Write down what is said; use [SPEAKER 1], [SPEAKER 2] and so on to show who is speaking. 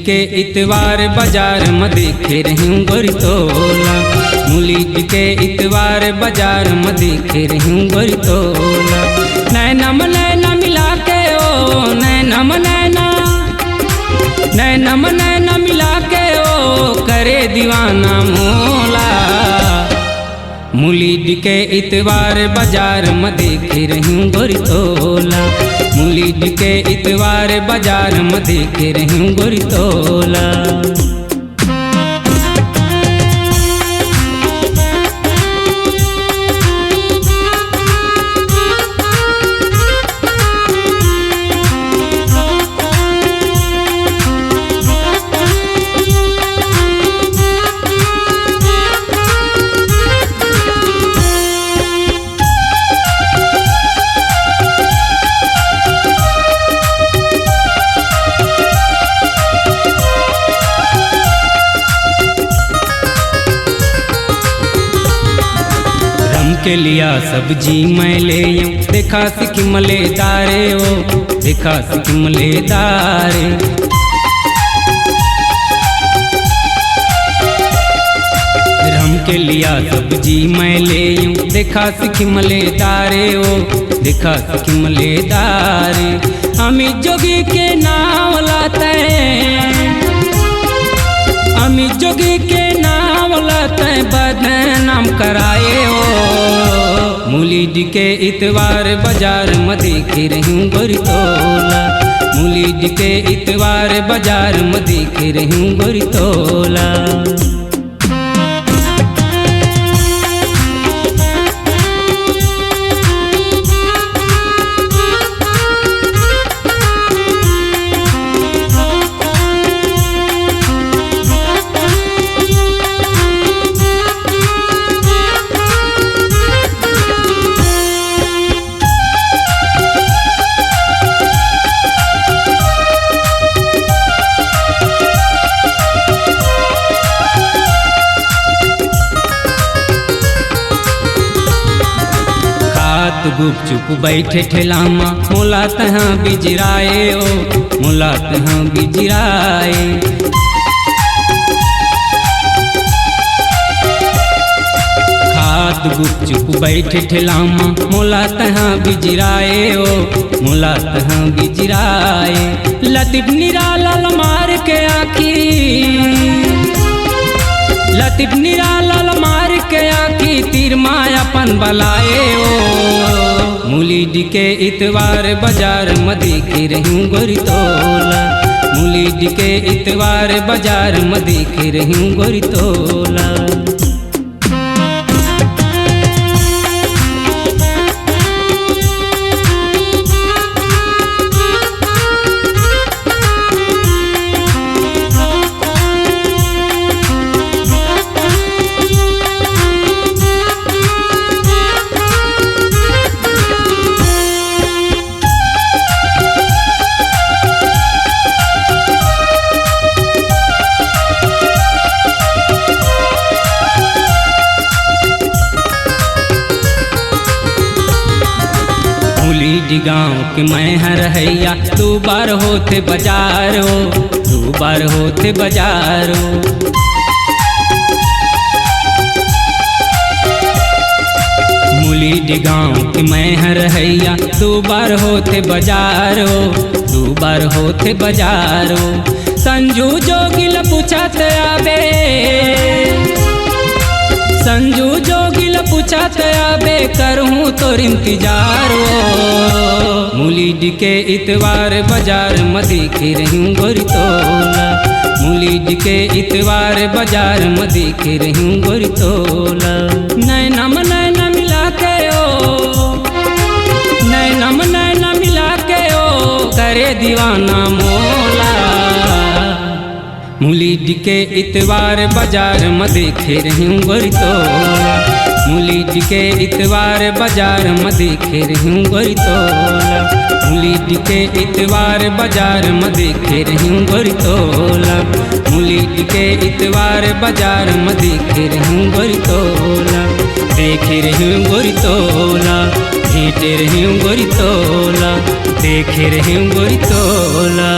[SPEAKER 1] के इतवार बाजार में देखे रही गोरी तोला। मुलीद के इतवार बाजार में देखे रही गोरी तोला। नैना में नैना मिला के ओ नैना में नैना मिला के ओ करे दीवाना मोला। मुलीद के इतवार बाजार में देखे रही गोरी तोला। मुलीद के इतवार बाजार में देखे रही गोरी तोला। के लिया सब्जी मैं ले यूं देखा सिक्किम लेदारे ओ देखा सिक्किम लेदारे। रम के लिया सब्जी मैं ले यूं देखा सिक्किम लेदारे ओ देखा सिक्किम लेदारे। अमित जोगी के नाम लाते अमित जोगी के नाम लाते बदनाम कराए ओ। मुलीद के इतवार बाजार में देखे रही गोरी तोला। मुलीद के इतवार बाजार में देखे रही गोरी तोला। गुपचुप बैठे ठेलामा मोला तहाँ बिजराए ओ मोला तहाँ बिजराए। खात गुपचुप बैठे ठेलामा मोला तहाँ बिजराए ओ मोला तहाँ बिजराए। लतीफ निराला मार के आखी लतीफ निराला मार के आखी तीर मायापन बलाए ओ। मुलीद के इतवार बाजार में देखे रही गोरी तोला। मुलीद के इतवार बाजार में देखे रही गोरी तोला। गाँव के मैं हर हैया दो बार होते बाजारो दो बार होते बाजारो। मुलीद गाँव के मैं हर हैया दो बार होते बाजारो दो बार होते बाजारो। संजू जोगिल पूछते आबे संजू जोगिल पूछते आबे करूँ तोर इंतजारो। मुलीद के इतवार बाजार में देखे रही गोरी तोला। मुलीद के इतवार बाजार में देखे रही गोरी तोला। नैना में नैना मिला के ओ नैना में नैना मिला के ओ करे दीवाना मोला। मुलीद के इतवार बाजार में देखे रही गोरी तोला। मुलीद के इतवार बाजार में देखे रही गोरी तोला। मुलीद के इतवार बाजार में देखे रही गोरी तोला। मुलीद के इतवार बाजार में देखे रही गोरी तोला। देखे रही गोरी तोला भेटे रही गोरी तोला। देखे रही गोरी तोला।